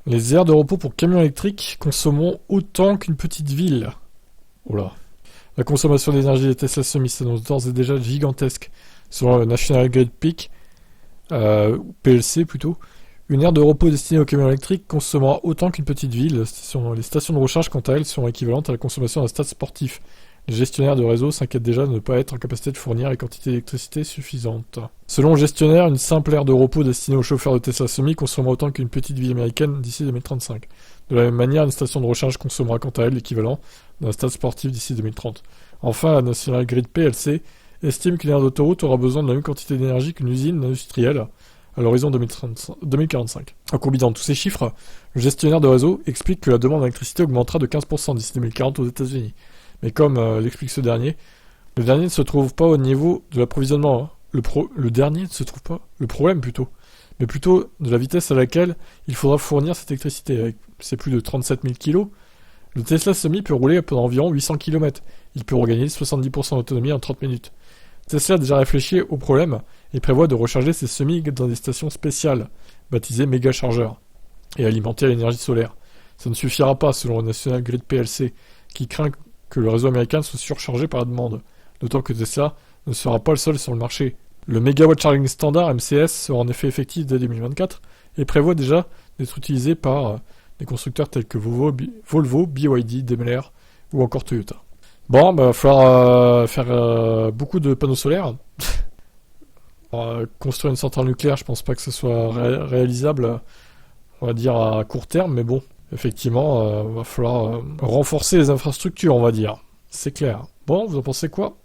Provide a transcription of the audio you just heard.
Les aires de repos pour camions électriques consommeront autant qu'une petite ville. Oh là. La consommation d'énergie des Tesla Semi s'annonce d'ores et déjà gigantesque. Selon le National Grid Peak, ou PLC plutôt, une aire de repos destinée aux camions électriques consommera autant qu'une petite ville. Les stations de recharge, quant à elles, seront équivalentes à la consommation d'un stade sportif. Les gestionnaires de réseau s'inquiètent déjà de ne pas être en capacité de fournir les quantités d'électricité suffisantes. Selon le gestionnaire, une simple aire de repos destinée aux chauffeurs de Tesla Semi consommera autant qu'une petite ville américaine d'ici 2035. De la même manière, une station de recharge consommera quant à elle l'équivalent d'un stade sportif d'ici 2030. Enfin, la National Grid PLC estime qu'une aire d'autoroute aura besoin de la même quantité d'énergie qu'une usine industrielle à l'horizon 2045. En combinant tous ces chiffres, le gestionnaire de réseau explique que la demande d'électricité augmentera de 15% d'ici 2040 aux États-Unis. Mais comme l'explique ce dernier, le dernier ne se trouve pas au niveau de l'approvisionnement. Hein. Le dernier ne se trouve pas, le problème plutôt, mais plutôt de la vitesse à laquelle il faudra fournir cette électricité. Avec ses plus de 37 000 kg, le Tesla Semi peut rouler pendant environ 800 km. Il peut regagner 70% d'autonomie en 30 minutes. Tesla a déjà réfléchi au problème et prévoit de recharger ses semis dans des stations spéciales, baptisées méga chargeurs, et alimentées à l'énergie solaire. Ça ne suffira pas, selon le National Grid PLC, qui craint que le réseau américain soit surchargé par la demande, d'autant que Tesla ne sera pas le seul sur le marché. Le Megawatt Charging Standard, MCS, sera en effet effectif dès 2024 et prévoit déjà d'être utilisé par des constructeurs tels que Volvo, BYD, Daimler ou encore Toyota. Bon, bah, il va falloir faire beaucoup de panneaux solaires. Construire une centrale nucléaire, je pense pas que ce soit réalisable, on va dire, à court terme, mais bon, effectivement, va falloir renforcer les infrastructures, on va dire. C'est clair. Bon, vous en pensez quoi ?